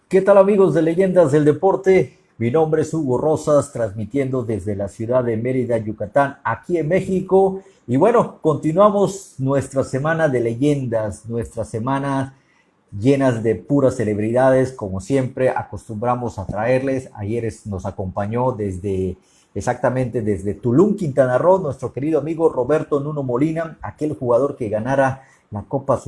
¿Qué tal amigos de Leyendas del Deporte? Mi nombre es Hugo Rosas, transmitiendo desde la ciudad de Mérida, Yucatán, aquí en México. Y bueno, continuamos nuestra semana de leyendas, nuestra semana llenas de puras celebridades, como siempre acostumbramos a traerles. Ayer nos acompañó exactamente desde Tulum, Quintana Roo, nuestro querido amigo Roberto Nuno Molina, aquel jugador que ganara la Copa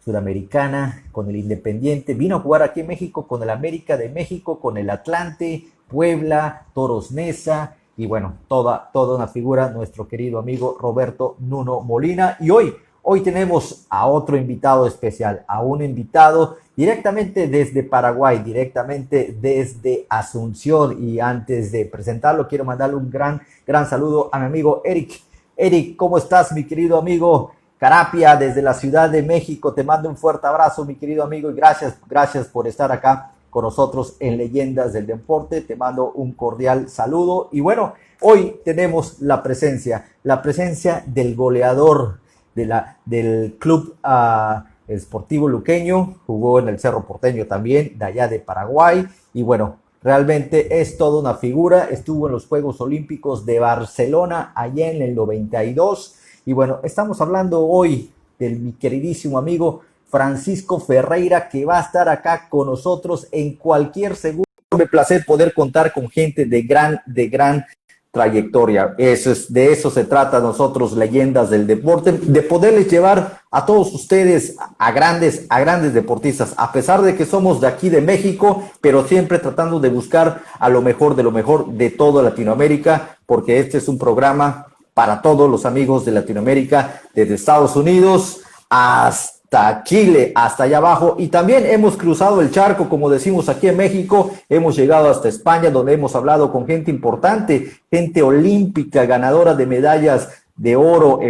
Sudamericana con el Independiente, vino a jugar aquí en México con el América de México, con el Atlante, Puebla, Toros Neza, y bueno, toda una figura, nuestro querido amigo Roberto Nuno Molina. Y hoy tenemos a otro invitado especial, a un invitado directamente desde Paraguay, directamente desde Asunción. Y antes de presentarlo, quiero mandarle un gran saludo a mi amigo Eric. Eric, ¿cómo estás, mi querido amigo? Carapia, desde la Ciudad de México, te mando un fuerte abrazo, mi querido amigo, y gracias por estar acá con nosotros en Leyendas del Deporte. Te mando un cordial saludo. Y bueno, hoy tenemos la presencia del goleador del club Sportivo Luqueño, jugó en el Cerro Porteño también, de allá de Paraguay, y bueno, realmente es toda una figura. Estuvo en los Juegos Olímpicos de Barcelona allá en el 92. Y bueno, estamos hablando hoy del mi queridísimo amigo Francisco Ferreira, que va a estar acá con nosotros en cualquier segundo. Es un placer poder contar con gente de gran trayectoria. De eso se trata nosotros, Leyendas del Deporte, de poderles llevar a todos ustedes a grandes deportistas, a pesar de que somos de aquí de México, pero siempre tratando de buscar a lo mejor de toda Latinoamérica, porque este es un programa para todos los amigos de Latinoamérica, desde Estados Unidos hasta Chile, hasta allá abajo, y también hemos cruzado el charco, como decimos aquí en México, hemos llegado hasta España, donde hemos hablado con gente importante, gente olímpica, ganadora de medallas de oro,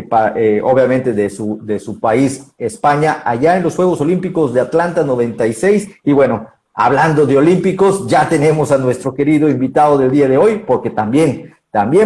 obviamente de su país, España, allá en los Juegos Olímpicos de Atlanta 96, y bueno, hablando de olímpicos, ya tenemos a nuestro querido invitado del día de hoy, porque también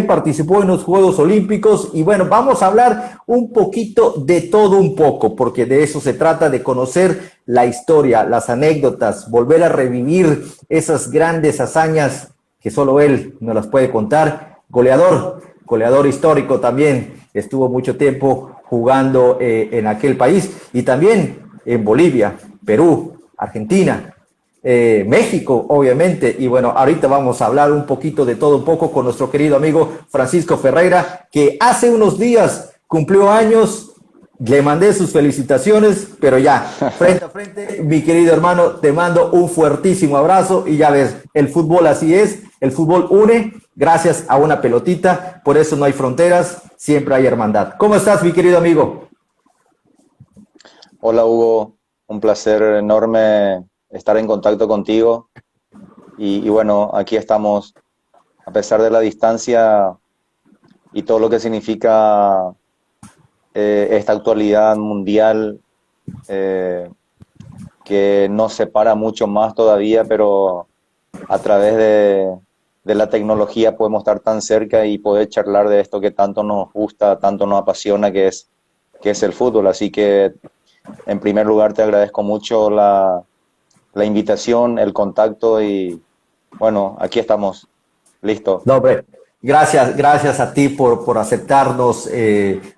participó en los Juegos Olímpicos. Y bueno, vamos a hablar un poquito de todo un poco, porque de eso se trata, de conocer la historia, las anécdotas, volver a revivir esas grandes hazañas que solo él nos las puede contar. Goleador histórico también, estuvo mucho tiempo jugando en aquel país, y también en Bolivia, Perú, Argentina, México, obviamente. Y bueno, ahorita vamos a hablar un poquito de todo un poco con nuestro querido amigo Francisco Ferreira, que hace unos días cumplió años. Le mandé sus felicitaciones, pero ya, frente a frente, mi querido hermano, te mando un fuertísimo abrazo. Y ya ves, el fútbol así es, el fútbol une gracias a una pelotita, por eso no hay fronteras, siempre hay hermandad. ¿Cómo estás, mi querido amigo? Hola Hugo, un placer enorme estar en contacto contigo y bueno, aquí estamos a pesar de la distancia y todo lo que significa esta actualidad mundial que nos separa mucho más todavía, pero a través de la tecnología podemos estar tan cerca y poder charlar de esto que tanto nos gusta, tanto nos apasiona, que es el fútbol. Así que en primer lugar te agradezco mucho la invitación, el contacto y bueno, aquí estamos, listo. No, hombre, gracias a ti por aceptarnos.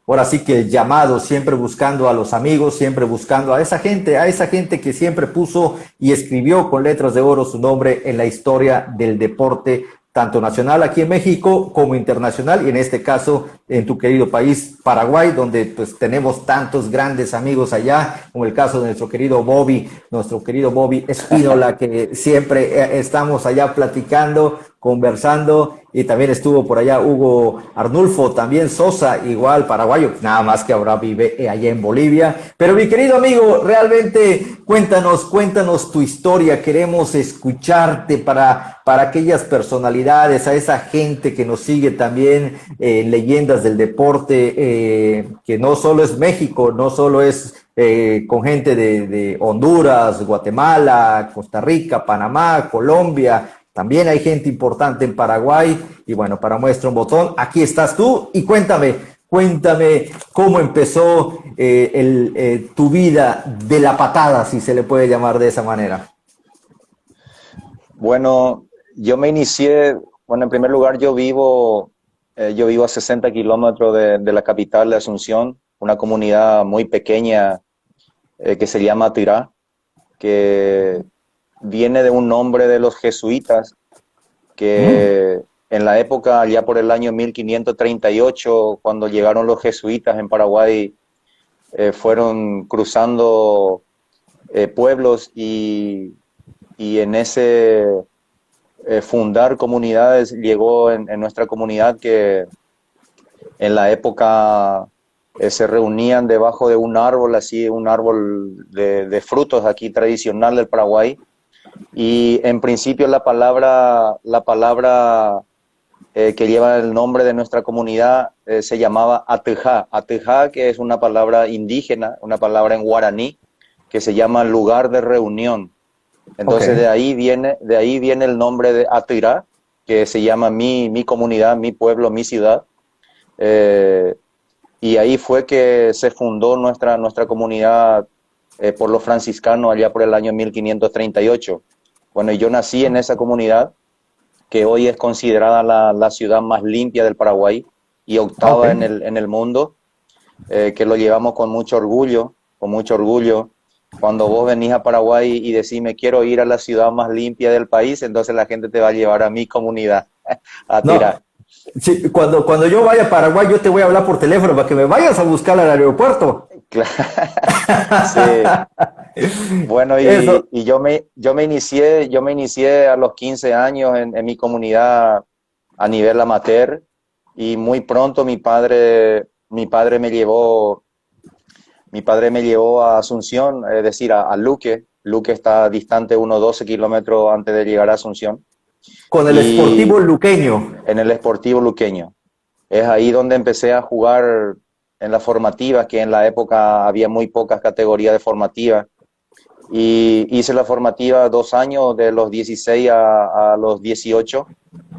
Ahora sí que el llamado, siempre buscando a los amigos, siempre buscando a esa gente que siempre puso y escribió con letras de oro su nombre en la historia del deporte, tanto nacional aquí en México como internacional, y en este caso en tu querido país, Paraguay, donde pues tenemos tantos grandes amigos allá, como el caso de nuestro querido Bobby Espínola, que siempre estamos allá platicando, conversando, y también estuvo por allá Hugo Arnulfo, también Sosa, igual paraguayo, nada más que ahora vive allá en Bolivia. Pero mi querido amigo, realmente cuéntanos tu historia, queremos escucharte para aquellas personalidades, a esa gente que nos sigue también en Leyendas del Deporte, que no solo es México, no solo es con gente de Honduras, Guatemala, Costa Rica, Panamá, Colombia. También hay gente importante en Paraguay. Y bueno, para muestra un botón, aquí estás tú. Y cuéntame cómo empezó tu vida de la patada, si se le puede llamar de esa manera. Bueno, yo me inicié, bueno, en primer lugar yo vivo a 60 kilómetros de la capital de Asunción, una comunidad muy pequeña que se llama Tirá, que viene de un nombre de los jesuitas Mm, que en la época, allá por el año 1538, cuando llegaron los jesuitas en Paraguay, fueron cruzando pueblos y en ese fundar comunidades llegó en nuestra comunidad que en la época se reunían debajo de un árbol, así un árbol de frutos aquí tradicional del Paraguay. Y en principio la palabra que lleva el nombre de nuestra comunidad se llamaba Atejá. Atejá, que es una palabra indígena, una palabra en guaraní, que se llama lugar de reunión. ok. Entonces de ahí viene el nombre de Atirá, que se llama mi comunidad, mi pueblo, mi ciudad. Eh, y ahí fue que se fundó nuestra comunidad por los franciscanos allá por el año 1538. Bueno, y yo nací en esa comunidad que hoy es considerada la ciudad más limpia del Paraguay y Ok. octava en el mundo, que lo llevamos con mucho orgullo, con mucho orgullo. Cuando vos venís a Paraguay y decís, me quiero ir a la ciudad más limpia del país, entonces la gente te va a llevar a mi comunidad, a No, tirar. sí, cuando yo vaya a Paraguay, yo te voy a hablar por teléfono para que me vayas a buscar al aeropuerto. Sí. Bueno, Eso. y yo me inicié a los 15 años en mi comunidad a nivel amateur y muy pronto mi padre me llevó a Asunción, es decir, a Luque. Luque está distante unos 12 kilómetros antes de llegar a Asunción Con el Sportivo y Luqueño. en el Sportivo Luqueño. Es ahí donde empecé a jugar en las formativas, que en la época había muy pocas categorías de formativas. Y hice la formativa 2 años, de los 16 a los 18,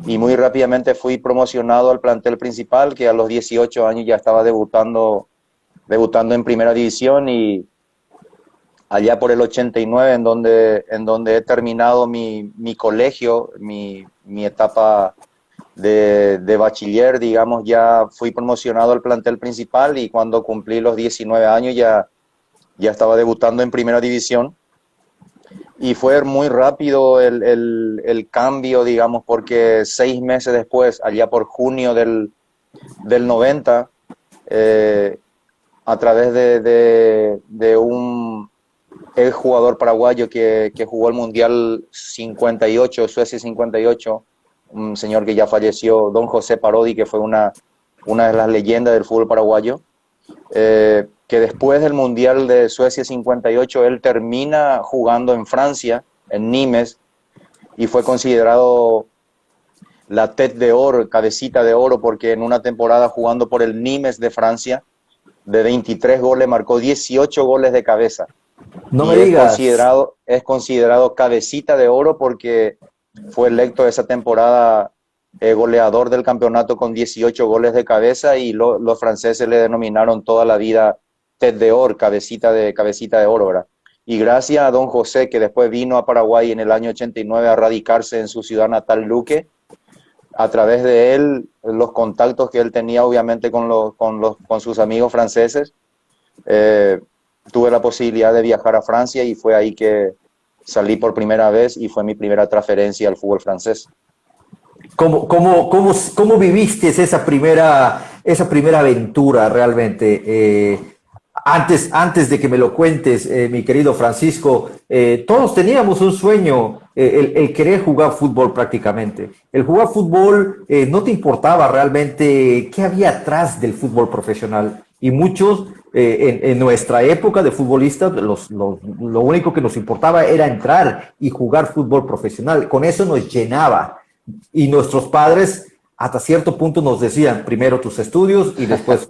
y muy rápidamente fui promocionado al plantel principal, que a los 18 años ya estaba debutando en primera división, y allá por el 89, en donde he terminado mi colegio, mi etapa de bachiller, digamos, ya fui promocionado al plantel principal, y cuando cumplí los 19 años ya estaba debutando en primera división. Y fue muy rápido el cambio, digamos, porque 6 meses después, allá por junio del 90, eh, a través de un ex jugador paraguayo que jugó el Mundial 58, Suecia 58, un señor que ya falleció, don José Parodi, que fue una de las leyendas del fútbol paraguayo, que después del Mundial de Suecia 58 él termina jugando en Francia, en Nimes, y fue considerado la tête d'or, cabecita de oro, porque en una temporada jugando por el Nimes de Francia, de 23 goles, marcó 18 goles de cabeza. No me Y es digas. considerado, es considerado cabecita de oro porque fue electo esa temporada goleador del campeonato con 18 goles de cabeza, y los franceses le denominaron toda la vida tête d'or, cabecita de oro, ¿verdad? Y gracias a don José, que después vino a Paraguay en el año 89 a radicarse en su ciudad natal, Luque, a través de él, los contactos que él tenía obviamente con sus amigos franceses, eh, tuve la posibilidad de viajar a Francia, y fue ahí que salí por primera vez y fue mi primera transferencia al fútbol francés. ¿Cómo viviste esa primera aventura realmente? Antes de que me lo cuentes, mi querido Francisco, todos teníamos un sueño, el querer jugar fútbol prácticamente. El jugar fútbol no te importaba realmente qué había atrás del fútbol profesional. Y muchos, en nuestra época de futbolistas, lo único que nos importaba era entrar y jugar fútbol profesional. Con eso nos llenaba. Y nuestros padres hasta cierto punto nos decían primero tus estudios y después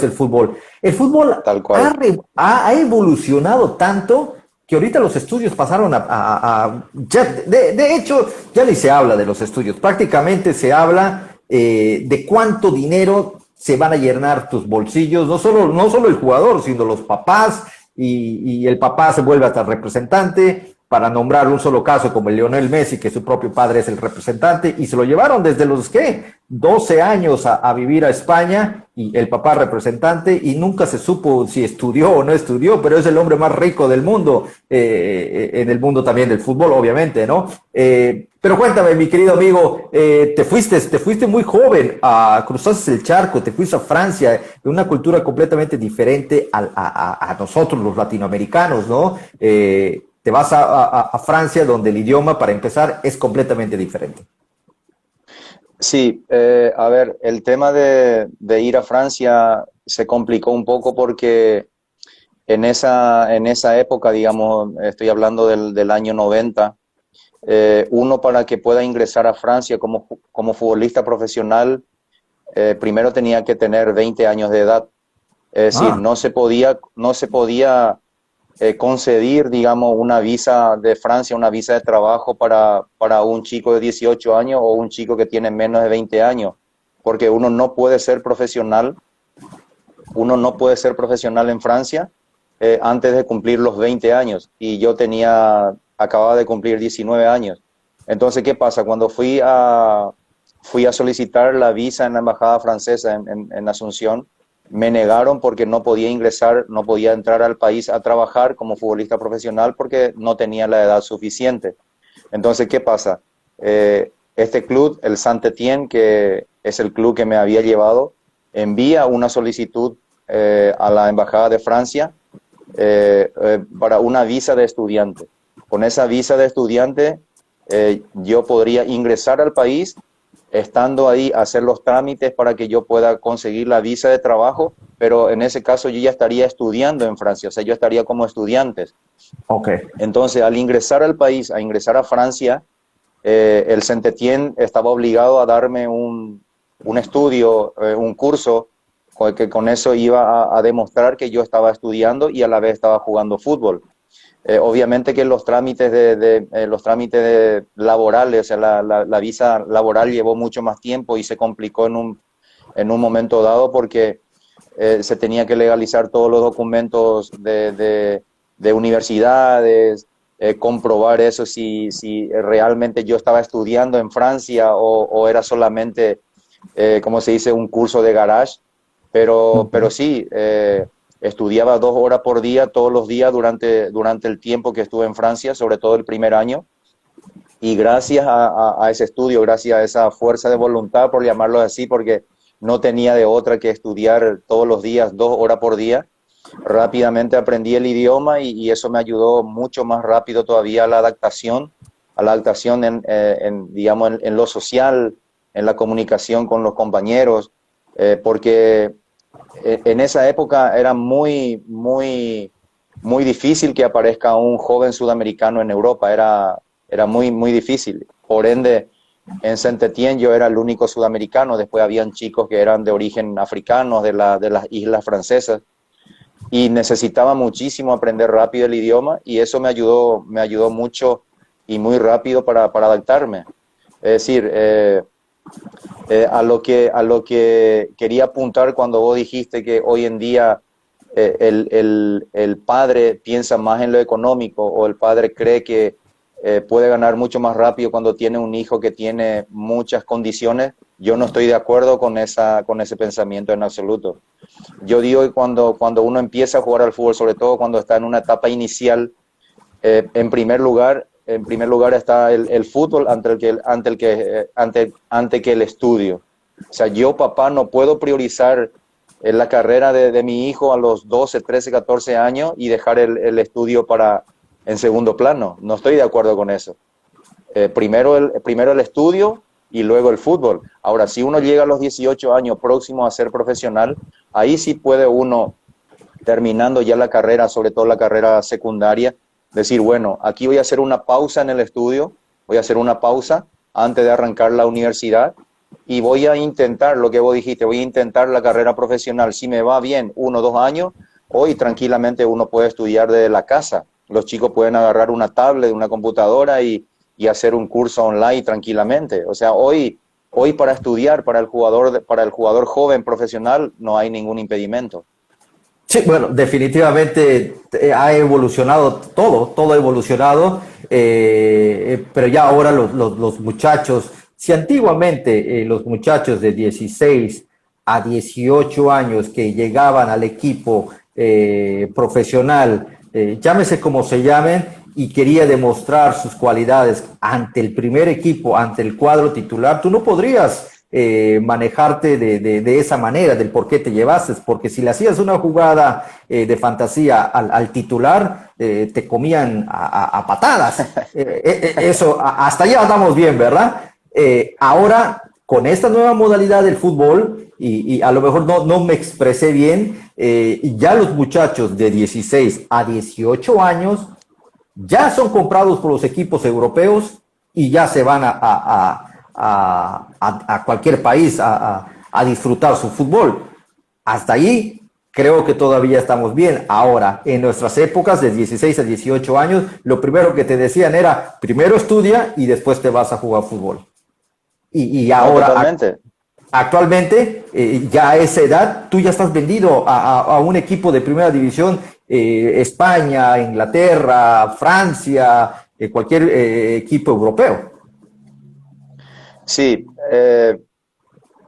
el fútbol. El fútbol Tal cual. ha evolucionado tanto que ahorita los estudios pasaron ya, de hecho, ya ni se habla de los estudios, prácticamente se habla de cuánto dinero se van a llenar tus bolsillos, no solo el jugador, sino los papás, y el papá se vuelve hasta representante, para nombrar un solo caso como el Lionel Messi, que su propio padre es el representante, y se lo llevaron desde los, ¿qué? 12 años a vivir a España, y el papá representante, y nunca se supo si estudió o no estudió, pero es el hombre más rico del mundo, en el mundo también del fútbol, obviamente, ¿no? Pero cuéntame, mi querido amigo, te fuiste muy joven, cruzaste el charco, te fuiste a Francia, de una cultura completamente diferente a nosotros los latinoamericanos, ¿no? Te vas a Francia, donde el idioma, para empezar, es completamente diferente. Sí, a ver, el tema de ir a Francia se complicó un poco porque en esa época, digamos, estoy hablando del año 90, uno para que pueda ingresar a Francia como futbolista profesional, primero tenía que tener 20 años de edad. Es decir, no se podía conceder, digamos, una visa de Francia, una visa de trabajo para un chico de 18 años o un chico que tiene menos de 20 años, porque uno no puede ser profesional en Francia antes de cumplir los 20 años, y yo acababa de cumplir 19 años. Entonces, ¿qué pasa? Cuando fui a solicitar la visa en la embajada francesa en Asunción, me negaron porque no podía ingresar, no podía entrar al país a trabajar como futbolista profesional porque no tenía la edad suficiente. Entonces, ¿qué pasa? Este club, el Saint-Étienne, que es el club que me había llevado, envía una solicitud a la embajada de Francia para una visa de estudiante. Con esa visa de estudiante yo podría ingresar al país, estando ahí, hacer los trámites para que yo pueda conseguir la visa de trabajo, pero en ese caso yo ya estaría estudiando en Francia, o sea, yo estaría como estudiante. Okay. Entonces, al ingresar al país, a ingresar a Francia, el Saint-Étienne estaba obligado a darme un estudio, un curso, que con eso iba a demostrar que yo estaba estudiando y a la vez estaba jugando fútbol. Obviamente que los trámites laborales, o sea, la visa laboral llevó mucho más tiempo y se complicó en un momento dado porque se tenía que legalizar todos los documentos de universidades, comprobar eso si realmente yo estaba estudiando en Francia o era solamente, como se dice, un curso de garage, pero sí, estudiaba 2 horas por día, todos los días durante el tiempo que estuve en Francia, sobre todo el primer año. Y gracias a ese estudio, gracias a esa fuerza de voluntad, por llamarlo así, porque no tenía de otra que estudiar todos los días, 2 horas por día, rápidamente aprendí el idioma y eso me ayudó mucho más rápido todavía a la adaptación digamos, en lo social, en la comunicación con los compañeros, porque en esa época era muy, muy, muy difícil que aparezca un joven sudamericano en Europa, era muy, muy difícil. Por ende, en Saint-Étienne yo era el único sudamericano, después habían chicos que eran de origen africano, de las islas francesas, y necesitaba muchísimo aprender rápido el idioma, y eso me ayudó mucho y muy rápido para adaptarme. Es decir, a lo que quería apuntar cuando vos dijiste que hoy en día el padre piensa más en lo económico, o el padre cree que puede ganar mucho más rápido cuando tiene un hijo que tiene muchas condiciones. Yo no estoy de acuerdo con ese pensamiento en absoluto. Yo digo que cuando uno empieza a jugar al fútbol, sobre todo cuando está en una etapa inicial, en primer lugar está el fútbol ante que el estudio. O sea, yo, papá, no puedo priorizar la carrera de mi hijo a los 12, 13, 14 años y dejar el estudio en segundo plano. No estoy de acuerdo con eso. Primero el estudio y luego el fútbol. Ahora, si uno llega a los 18 años próximo a ser profesional, ahí sí puede uno, terminando ya la carrera, sobre todo la carrera secundaria, decir, bueno, aquí voy a hacer una pausa en el estudio, voy a hacer una pausa antes de arrancar la universidad y voy a intentar lo que vos dijiste, voy a intentar la carrera profesional. Si me va bien 1 o 2 años, hoy tranquilamente uno puede estudiar desde la casa. Los chicos pueden agarrar una tablet, una computadora y hacer un curso online tranquilamente. O sea, hoy para estudiar, para el jugador joven profesional, no hay ningún impedimento. Sí, bueno, definitivamente ha evolucionado todo ha evolucionado. pero ya ahora los muchachos, si antiguamente los muchachos de 16 a 18 años que llegaban al equipo profesional, llámese como se llamen, y quería demostrar sus cualidades ante el primer equipo, ante el cuadro titular, tú no podrías manejarte de esa manera, del por qué te llevaste, porque si le hacías una jugada de fantasía al titular, te comían a patadas. Eso, hasta allá estamos bien, ¿verdad? Ahora, con esta nueva modalidad del fútbol, y a lo mejor no me expresé bien, ya los muchachos de 16 a 18 años ya son comprados por los equipos europeos y ya se van a cualquier país a disfrutar su fútbol. Hasta ahí creo que todavía estamos bien. Ahora, en nuestras épocas de 16 a 18 años, lo primero que te decían era, primero estudia y después te vas a jugar fútbol. Y ahora, totalmente. actualmente, ya a esa edad, tú ya estás vendido a un equipo de primera división, España, Inglaterra, Francia, cualquier equipo europeo. Sí,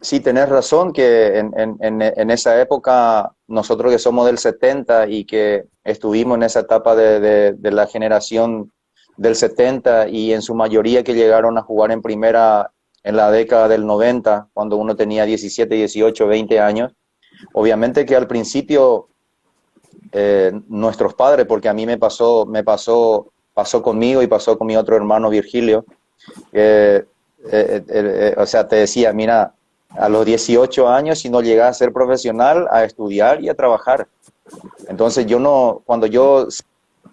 sí, tenés razón que en esa época, nosotros que somos del 70 y que estuvimos en esa etapa de la generación del 70 y en su mayoría que llegaron a jugar en primera en la década del 90, cuando uno tenía 17, 18, 20 años, obviamente que al principio nuestros padres, porque a mí pasó conmigo y pasó con mi otro hermano Virgilio, o sea, te decía, mira, a los 18 años, si no llegas a ser profesional, a estudiar y a trabajar. Entonces cuando yo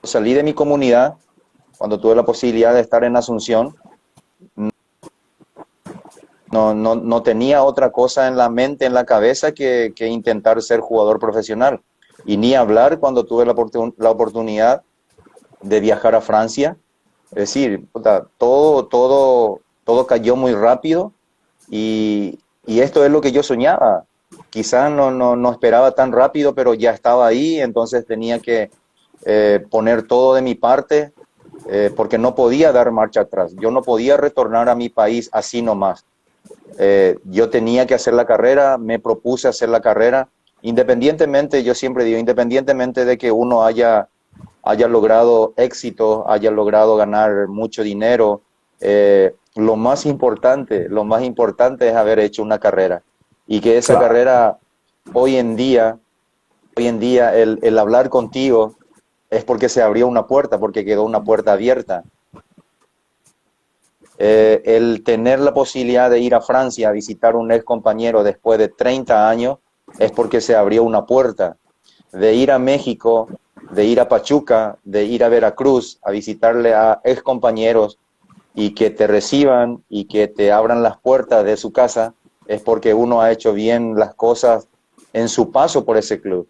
salí de mi comunidad, cuando tuve la posibilidad de estar en Asunción, no tenía otra cosa en la mente, en la cabeza, que intentar ser jugador profesional. Y ni hablar cuando tuve la oportunidad de viajar a Francia. Es decir, puta, todo cayó muy rápido y esto es lo que yo soñaba. Quizás no esperaba tan rápido, pero ya estaba ahí, entonces tenía que poner todo de mi parte, porque no podía dar marcha atrás. Yo no podía retornar a mi país así nomás. Yo tenía que hacer la carrera, me propuse hacer la carrera, independientemente, yo siempre digo, independientemente de que uno haya logrado éxito, haya logrado ganar mucho dinero, lo más importante es haber hecho una carrera. Y que esa Claro. carrera, hoy en día, el hablar contigo es porque se abrió una puerta, porque quedó una puerta abierta. El tener la posibilidad de ir a Francia a visitar un ex compañero después de 30 años es porque se abrió una puerta. De ir a México, de ir a Pachuca, de ir a Veracruz a visitarle a ex compañeros y que te reciban y que te abran las puertas de su casa, es porque uno ha hecho bien las cosas en su paso por ese club.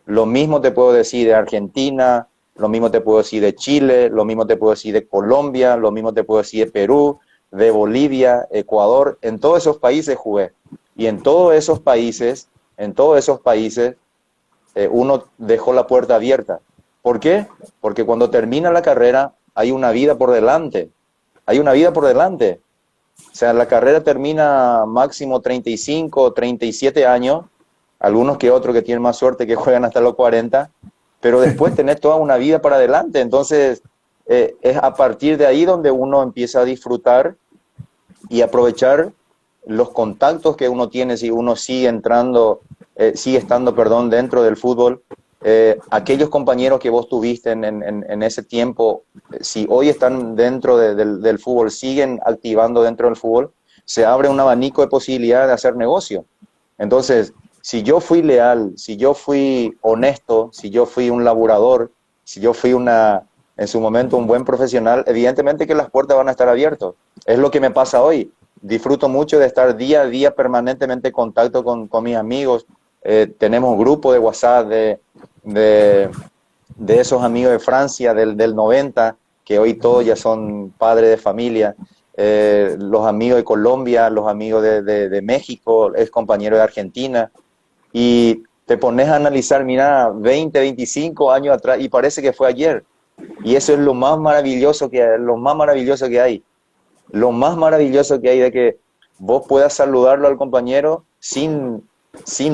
Lo mismo te puedo decir de Argentina, lo mismo te puedo decir de Chile, lo mismo te puedo decir de Colombia, lo mismo te puedo decir de Perú, de Bolivia, Ecuador. En todos esos países jugué. Y en todos esos países, uno dejó la puerta abierta. ¿Por qué? Porque cuando termina la carrera hay una vida por delante. Hay una vida por delante. O sea, la carrera termina máximo 35, 37 años, algunos que otros que tienen más suerte que juegan hasta los 40, pero después tenés toda una vida para adelante. Entonces, es a partir de ahí donde uno empieza a disfrutar y aprovechar los contactos que uno tiene si uno sigue estando, dentro del fútbol. Aquellos compañeros que vos tuviste en ese tiempo, si hoy están dentro del fútbol, siguen activando dentro del fútbol, se abre un abanico de posibilidades de hacer negocio. Entonces, si yo fui leal, si yo fui honesto, si yo fui un laburador, si yo fui en su momento un buen profesional, evidentemente que las puertas van a estar abiertas. Es lo que me pasa hoy. Disfruto mucho de estar día a día permanentemente en contacto con mis amigos. Tenemos un grupo de WhatsApp de esos amigos de Francia del 90, que hoy todos ya son padres de familia. Los amigos de Colombia, los amigos de México, ex compañero de Argentina. Y te pones a analizar, mira, 20, 25 años atrás, y parece que fue ayer. Y eso es lo más maravilloso que hay, lo más maravilloso que hay. Lo más maravilloso que hay de que vos puedas saludarlo al compañero sin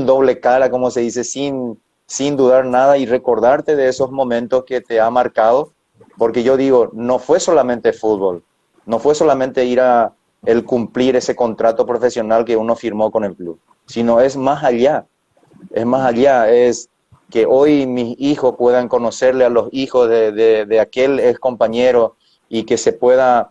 doble cara, como se dice, sin dudar nada y recordarte de esos momentos que te ha marcado. Porque yo digo, no fue solamente fútbol, no fue solamente ir a el cumplir ese contrato profesional que uno firmó con el club, sino es más allá, es que hoy mis hijos puedan conocerle a los hijos de aquel ex compañero y que se pueda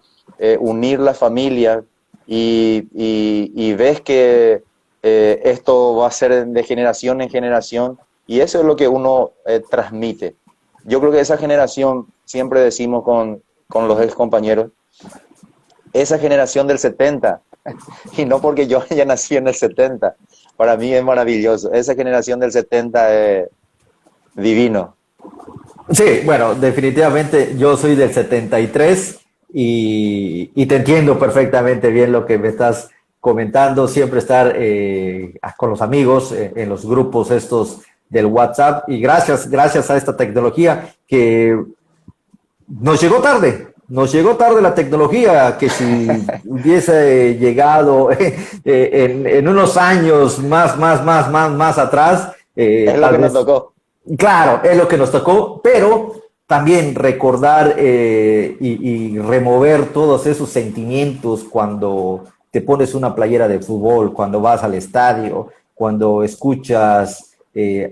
unir la familia y ves que esto va a ser de generación en generación y eso es lo que uno transmite. Yo creo que esa generación, siempre decimos con los ex compañeros, esa generación del 70, y no porque yo haya nacido en el 70, para mí es maravilloso, esa generación del 70 es divino. Sí, bueno, definitivamente yo soy del 73 y te entiendo perfectamente bien lo que me estás comentando, siempre estar con los amigos en los grupos estos del WhatsApp y gracias a esta tecnología que nos llegó tarde la tecnología, que si hubiese llegado en unos años más atrás, Es lo tal que nos vez. tocó. Claro, es lo que nos tocó, pero también recordar y remover todos esos sentimientos cuando te pones una playera de fútbol, cuando vas al estadio, cuando escuchas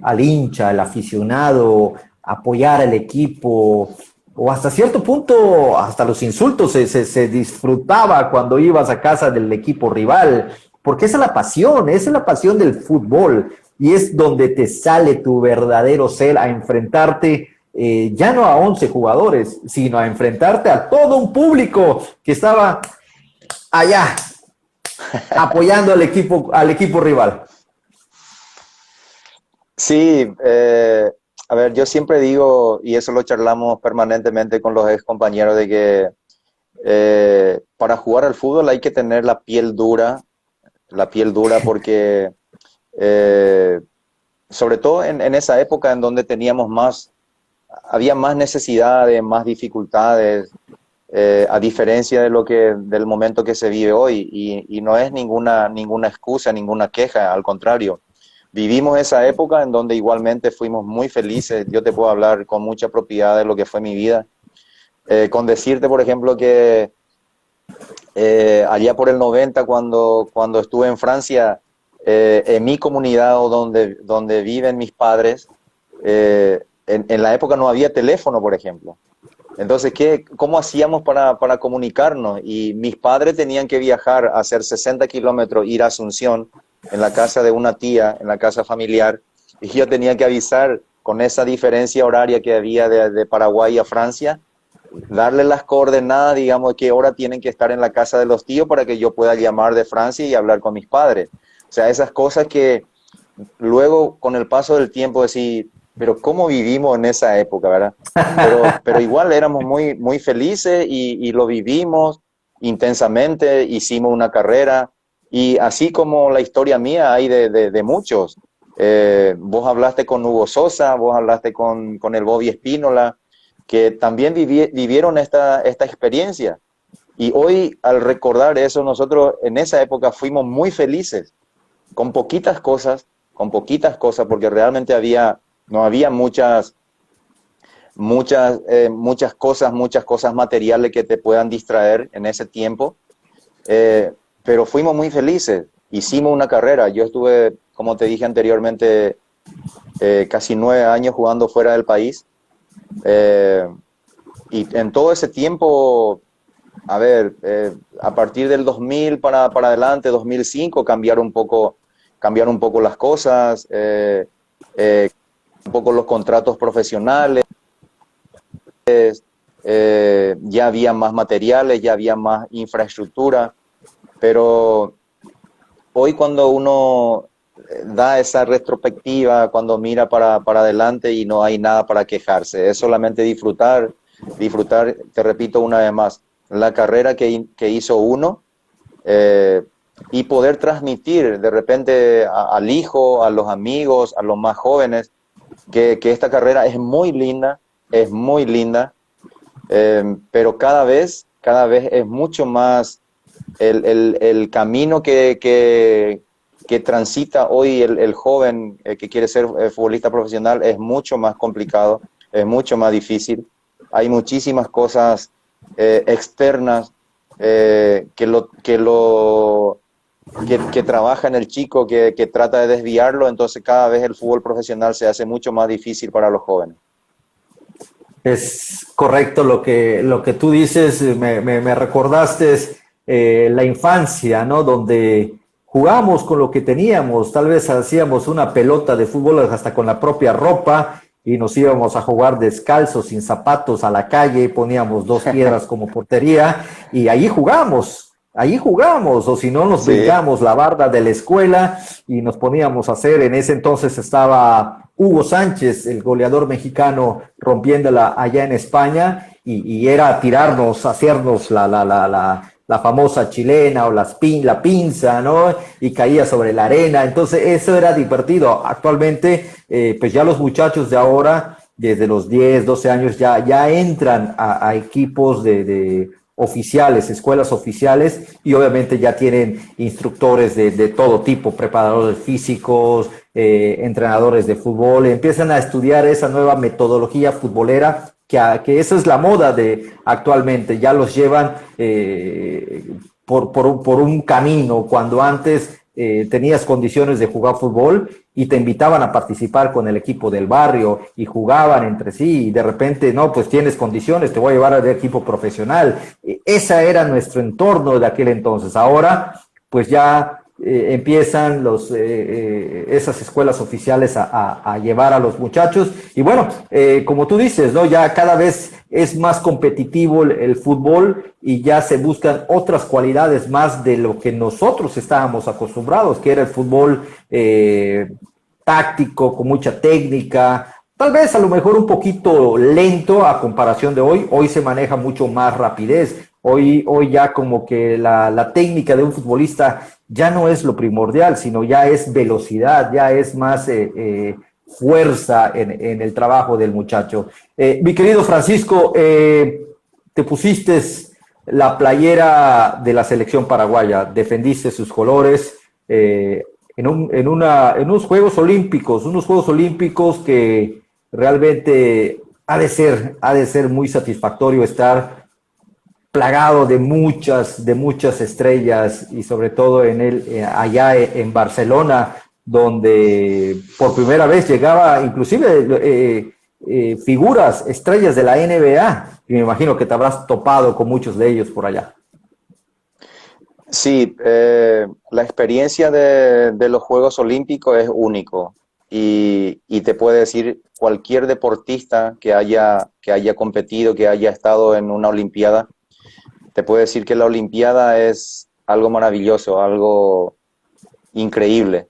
al hincha, al aficionado, apoyar al equipo, o hasta cierto punto, hasta los insultos se disfrutaba cuando ibas a casa del equipo rival, porque esa es la pasión del fútbol y es donde te sale tu verdadero ser a enfrentarte ya no a 11 jugadores, sino a enfrentarte a todo un público que estaba allá apoyando al equipo rival. Sí, a ver, yo siempre digo, y eso lo charlamos permanentemente con los ex compañeros, de que para jugar al fútbol hay que tener la piel dura porque eh, sobre todo en esa época en donde había más necesidades, más dificultades, a diferencia del momento que se vive hoy, y no es ninguna excusa, ninguna queja, al contrario. Vivimos esa época en donde igualmente fuimos muy felices. Yo te puedo hablar con mucha propiedad de lo que fue mi vida. Con decirte, por ejemplo, que allá por el 90, cuando estuve en Francia, en mi comunidad o donde viven mis padres, en la época no había teléfono, por ejemplo. Entonces, ¿cómo hacíamos para comunicarnos? Y mis padres tenían que viajar a hacer 60 kilómetros, ir a Asunción, en la casa de una tía, en la casa familiar, y yo tenía que avisar con esa diferencia horaria que había de Paraguay a Francia, darle las coordenadas, digamos, qué hora tienen que estar en la casa de los tíos para que yo pueda llamar de Francia y hablar con mis padres. O sea, esas cosas que luego, con el paso del tiempo, decir, pero ¿cómo vivimos en esa época, verdad? Pero igual éramos muy felices y lo vivimos intensamente, hicimos una carrera y así como la historia mía hay de muchos. Vos hablaste con Hugo Sosa, vos hablaste con el Bobby Espínola, que también vivieron esta experiencia. Y hoy, al recordar eso, nosotros en esa época fuimos muy felices, con poquitas cosas, porque realmente no había muchas cosas materiales que te puedan distraer en ese tiempo, pero fuimos muy felices, hicimos una carrera. Yo estuve, como te dije anteriormente, casi 9 años jugando fuera del país, y en todo ese tiempo, a ver, a partir del 2000 para adelante, 2005, cambiaron un poco las cosas, un poco los contratos profesionales, ya había más materiales, ya había más infraestructura, pero hoy cuando uno da esa retrospectiva, cuando mira para adelante y no hay nada para quejarse, es solamente disfrutar, te repito una vez más, la carrera que hizo uno, y poder transmitir de repente al hijo, a los amigos, a los más jóvenes, que esta carrera es muy linda, pero cada vez es mucho más el camino que transita hoy el joven que quiere ser futbolista profesional es mucho más complicado, es mucho más difícil. Hay muchísimas cosas externas que trabaja en el chico, que trata de desviarlo, entonces cada vez el fútbol profesional se hace mucho más difícil para los jóvenes. Es correcto lo que tú dices, me recordaste la infancia, ¿no? Donde jugamos con lo que teníamos, tal vez hacíamos una pelota de fútbol hasta con la propia ropa y nos íbamos a jugar descalzos, sin zapatos, a la calle, poníamos 2 piedras como portería y allí jugamos, o si no nos Sí, brincamos la barda de la escuela y nos poníamos a hacer, en ese entonces estaba Hugo Sánchez, el goleador mexicano, rompiéndola allá en España, y era tirarnos, hacernos la famosa chilena o la pinza, ¿no? Y caía sobre la arena, entonces eso era divertido. Actualmente, pues ya los muchachos de ahora, desde los 10, 12 años, ya entran a equipos de oficiales, escuelas oficiales, y obviamente ya tienen instructores de todo tipo, preparadores físicos, entrenadores de fútbol, empiezan a estudiar esa nueva metodología futbolera que esa es la moda de actualmente, ya los llevan por un camino, cuando antes tenías condiciones de jugar fútbol y te invitaban a participar con el equipo del barrio y jugaban entre sí y de repente, no, pues tienes condiciones, te voy a llevar al equipo profesional. Ese era nuestro entorno de aquel entonces. Ahora, pues ya empiezan esas escuelas oficiales a llevar a los muchachos y bueno, como tú dices, ¿no? Ya cada vez es más competitivo el fútbol y ya se buscan otras cualidades más de lo que nosotros estábamos acostumbrados, que era el fútbol táctico, con mucha técnica, tal vez a lo mejor un poquito lento a comparación de hoy. Hoy se maneja mucho más rapidez. Hoy ya como que la técnica de un futbolista ya no es lo primordial, sino ya es velocidad, ya es más fuerza en el trabajo del muchacho. Mi querido Francisco, te pusiste la playera de la selección paraguaya, defendiste sus colores en unos Juegos Olímpicos que realmente ha de ser muy satisfactorio estar plagado de muchas estrellas y sobre todo allá en Barcelona, donde por primera vez llegaba inclusive figuras, estrellas de la NBA, y me imagino que te habrás topado con muchos de ellos por allá. sí, la experiencia de los Juegos Olímpicos es único y te puede decir cualquier deportista que haya competido, que haya estado en una Olimpiada, te puede decir que la Olimpiada es algo maravilloso, algo increíble.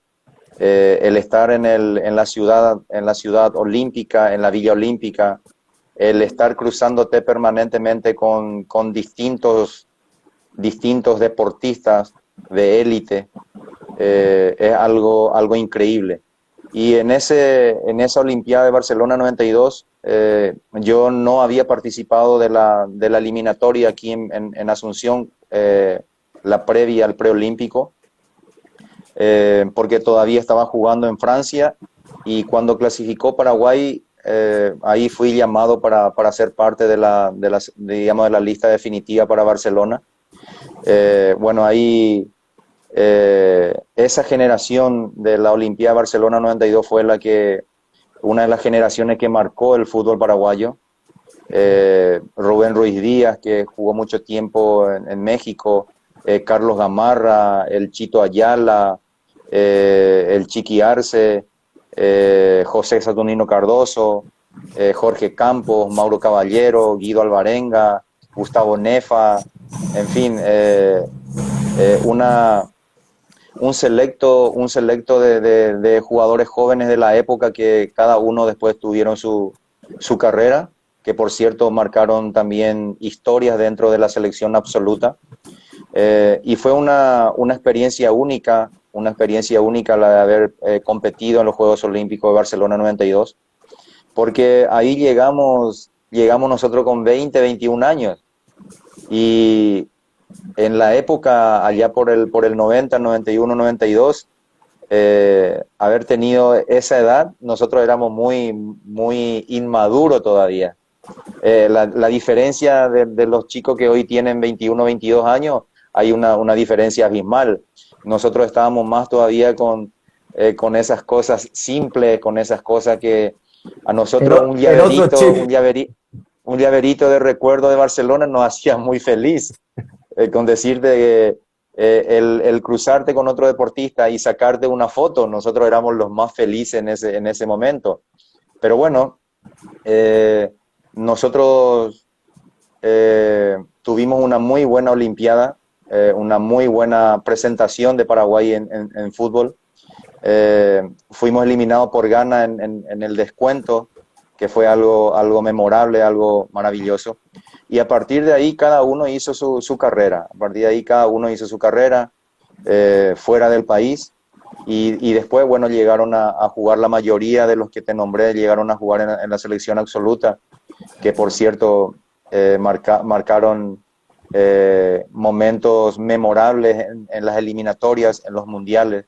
El estar en la ciudad olímpica, en la Villa Olímpica, el estar cruzándote permanentemente con distintos deportistas de élite, es algo increíble. Y en esa Olimpiada de Barcelona 92, yo no había participado de la eliminatoria aquí en Asunción, la previa al preolímpico, porque todavía estaba jugando en Francia, y cuando clasificó Paraguay, ahí fui llamado para ser parte digamos, de la lista definitiva para Barcelona. Bueno, ahí esa generación de la Olimpiada Barcelona 92 fue una de las generaciones que marcó el fútbol paraguayo. Rubén Ruiz Díaz, que jugó mucho tiempo en México, Carlos Gamarra, el Chito Ayala, el Chiqui Arce, José Saturnino Cardoso, Jorge Campos, Mauro Caballero, Guido Alvarenga, Gustavo Nefa, en fin, un selecto de jugadores jóvenes de la época que cada uno después tuvieron su carrera, que por cierto marcaron también historias dentro de la selección absoluta. Y fue una experiencia única la de haber competido en los Juegos Olímpicos de Barcelona 92, porque ahí llegamos llegamos nosotros con 20, 21 años. Y en la época, allá por el 90, 91, 92, haber tenido esa edad, nosotros éramos muy inmaduros todavía. La diferencia de los chicos que hoy tienen 21, 22 años, hay una diferencia abismal. Nosotros estábamos más todavía con esas cosas simples, con esas cosas que a nosotros En otro chip. un llaverito de recuerdo de Barcelona nos hacía muy feliz. Con decirte que el cruzarte con otro deportista y sacarte una foto, nosotros éramos los más felices en ese momento. Pero bueno, nosotros tuvimos una muy buena Olimpiada, una muy buena presentación de Paraguay en fútbol. Fuimos eliminados por Ghana en el descuento, que fue algo memorable, algo maravilloso. Y a partir de ahí cada uno hizo su carrera. A partir de ahí cada uno hizo su carrera fuera del país. Y después, bueno, llegaron a jugar la mayoría de los que te nombré, llegaron a jugar en la selección absoluta, que por cierto marcaron momentos memorables en las eliminatorias, en los mundiales.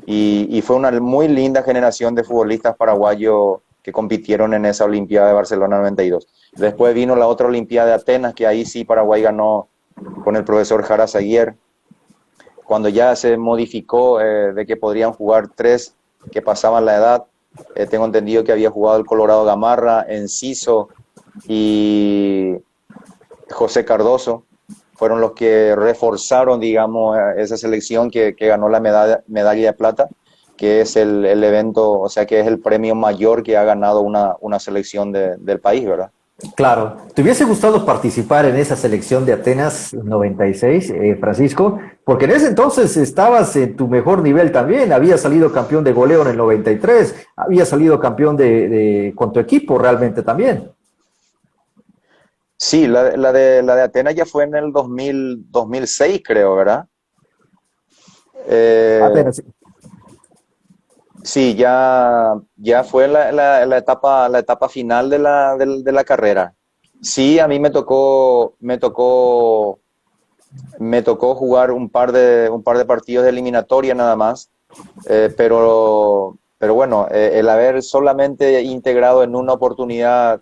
Y fue una muy linda generación de futbolistas paraguayos que compitieron en esa Olimpiada de Barcelona 92. Después vino la otra Olimpiada de Atenas, que ahí sí Paraguay ganó con el profesor Jara Zaguier, cuando ya se modificó de que podrían jugar 3 que pasaban la edad. Tengo entendido que había jugado el Colorado Gamarra, Enciso y José Cardoso. Fueron los que reforzaron, digamos, esa selección que ganó la medalla de plata, que es el evento, o sea, que es el premio mayor que ha ganado una selección del país, ¿verdad? Claro. ¿Te hubiese gustado participar en esa selección de Atenas 96, Francisco? Porque en ese entonces estabas en tu mejor nivel también. Habías salido campeón de goleo en el 93, habías salido campeón con tu equipo realmente también. Sí, la de Atenas ya fue en el 2006, creo, ¿verdad? Eh, Atenas. sí, ya fue la etapa final de la carrera. Sí, a mí me tocó jugar un par de partidos de eliminatoria nada más, pero bueno, el haber solamente integrado en una oportunidad,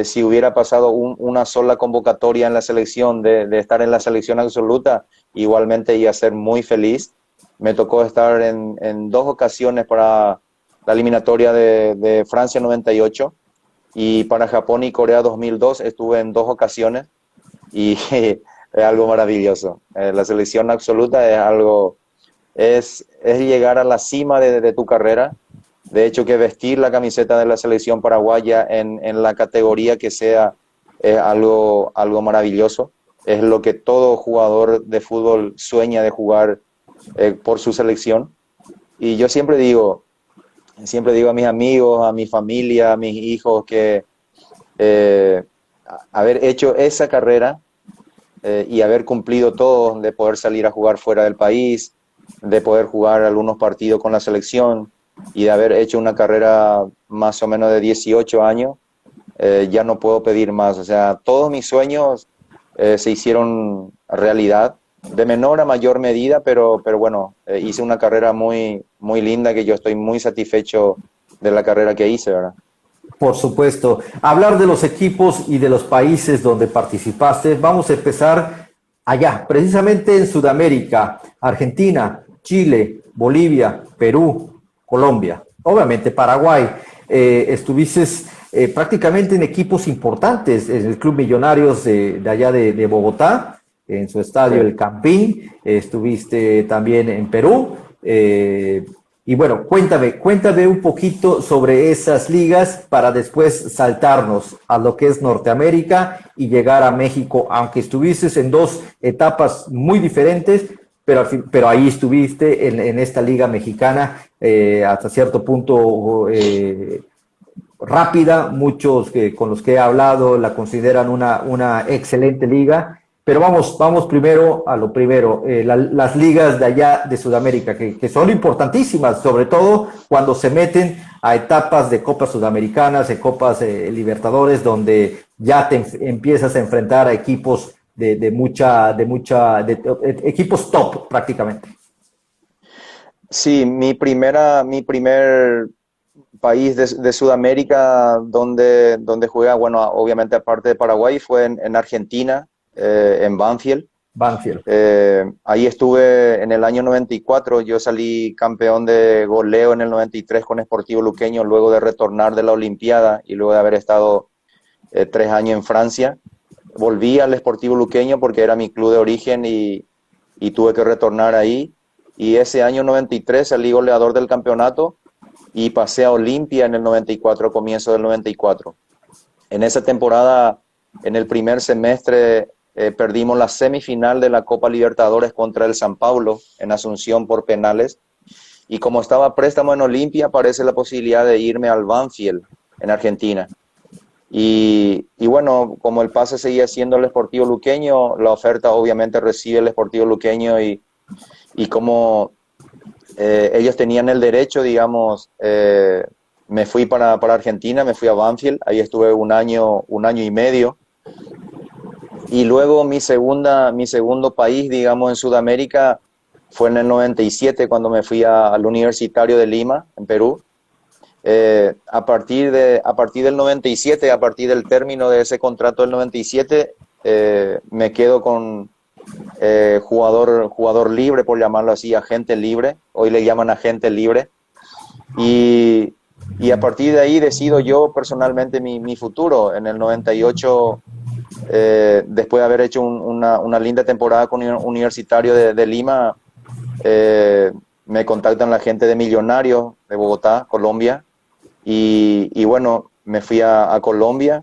si hubiera pasado una sola convocatoria en la selección, de estar en la selección absoluta, igualmente iba a ser muy feliz. Me tocó estar en 2 ocasiones para la eliminatoria de Francia 98 y para Japón y Corea 2002 estuve en 2 ocasiones y es algo maravilloso. La selección absoluta es llegar a la cima de tu carrera. De hecho, que vestir la camiseta de la selección paraguaya en la categoría que sea es algo maravilloso. Es lo que todo jugador de fútbol sueña de jugar por su selección. Y yo siempre digo a mis amigos, a mi familia, a mis hijos, que haber hecho esa carrera y haber cumplido todo, de poder salir a jugar fuera del país, de poder jugar algunos partidos con la selección y de haber hecho una carrera más o menos de 18 años, ya no puedo pedir más. O sea, todos mis sueños se hicieron realidad, de menor a mayor medida, pero bueno, hice una carrera muy linda, que yo estoy muy satisfecho de la carrera que hice, ¿verdad? Por supuesto. Hablar de los equipos y de los países donde participaste. Vamos a empezar allá, precisamente en Sudamérica, Argentina, Chile, Bolivia, Perú, Colombia, obviamente Paraguay. Estuviste prácticamente en equipos importantes, en el Club Millonarios de allá de Bogotá, en su estadio Sí. El Campín. Estuviste también en Perú. Y bueno, cuéntame un poquito sobre esas ligas para después saltarnos a lo que es Norteamérica y llegar a México, aunque estuviste en 2 etapas muy diferentes, pero ahí estuviste en esta liga mexicana, hasta cierto punto rápida. Muchos con los que he hablado la consideran una excelente liga. Pero vamos primero a lo primero, las ligas de allá de Sudamérica, que son importantísimas, sobre todo cuando se meten a etapas de Copas Sudamericanas, de Copas Libertadores, donde ya te empiezas a enfrentar a equipos equipos top prácticamente. Sí, mi primer país de Sudamérica donde juega, bueno, obviamente aparte de Paraguay, fue en Argentina, en Banfield. Banfield. Ahí estuve en el año 94, yo salí campeón de goleo en el 93 con Sportivo Luqueño, luego de retornar de la Olimpiada y luego de haber estado 3 años en Francia. Volví al Sportivo Luqueño porque era mi club de origen y tuve que retornar ahí. Y ese año 93 salí goleador del campeonato y pasé a Olimpia en el 94, comienzo del 94. En esa temporada, en el primer semestre, perdimos la semifinal de la Copa Libertadores contra el San Paulo en Asunción por penales. Y como estaba a préstamo en Olimpia, aparece la posibilidad de irme al Banfield en Argentina. Y bueno, como el pase seguía siendo el Sportivo Luqueño, la oferta obviamente recibe el Sportivo Luqueño y como ellos tenían el derecho, digamos, me fui para Argentina, me fui a Banfield, ahí estuve un año y medio. Y luego mi segundo país, digamos, en Sudamérica fue en el 97 cuando me fui al Universitario de Lima, en Perú. A partir del 97, a partir del término de ese contrato del 97, me quedo con jugador libre, por llamarlo así, agente libre. Hoy le llaman agente libre. Y a partir de ahí decido yo personalmente mi futuro. En el 98, después de haber hecho una linda temporada con Universitario de Lima, me contactan la gente de Millonarios de Bogotá, Colombia. Y bueno, me fui a Colombia.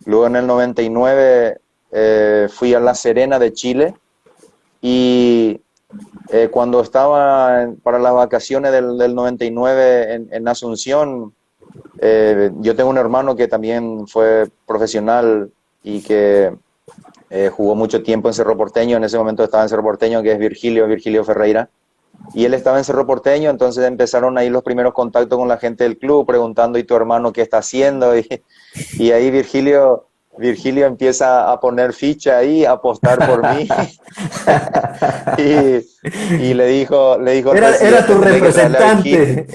Luego en el 99 fui a La Serena de Chile. Y cuando estaba para las vacaciones del 99 en Asunción, yo tengo un hermano que también fue profesional y que jugó mucho tiempo en Cerro Porteño. En ese momento estaba en Cerro Porteño, que es Virgilio Ferreira. Y él estaba en Cerro Porteño, entonces empezaron ahí los primeros contactos con la gente del club, preguntando, ¿y tu hermano qué está haciendo? Y ahí Virgilio empieza a poner ficha ahí, a apostar por mí. y le dijo Era tu representante.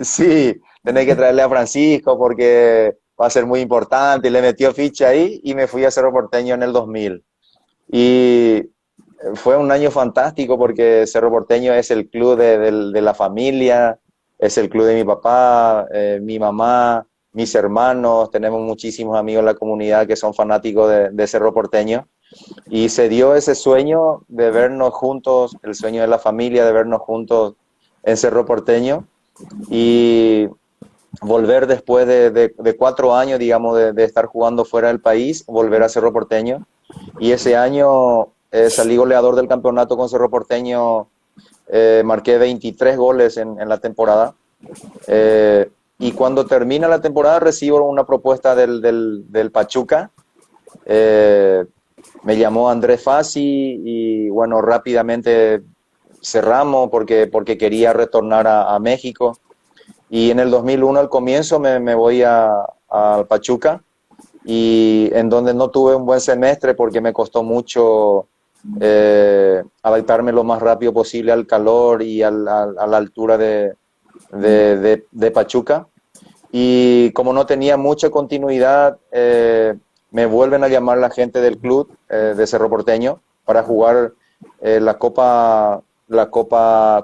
Sí, tenés que traerle a Francisco porque va a ser muy importante. Y le metió ficha ahí y me fui a Cerro Porteño en el 2000. Y fue un año fantástico porque Cerro Porteño es el club de la familia, es el club de mi papá, mi mamá, mis hermanos. Tenemos muchísimos amigos en la comunidad que son fanáticos de Cerro Porteño. Y se dio ese sueño de vernos juntos, el sueño de la familia, de vernos juntos en Cerro Porteño. Y volver después de 4 años, digamos, de estar jugando fuera del país, volver a Cerro Porteño. Y ese año salí goleador del campeonato con Cerro Porteño, marqué 23 goles en la temporada. Y cuando termina la temporada recibo una propuesta del Pachuca. Me llamó Andrés Fassi y bueno, rápidamente cerramos porque quería retornar a México. Y en el 2001 al comienzo me voy a Pachuca, y en donde no tuve un buen semestre porque me costó mucho adaptarme lo más rápido posible al calor y a la altura de Pachuca. Y como no tenía mucha continuidad, me vuelven a llamar la gente del club de Cerro Porteño para jugar la Copa,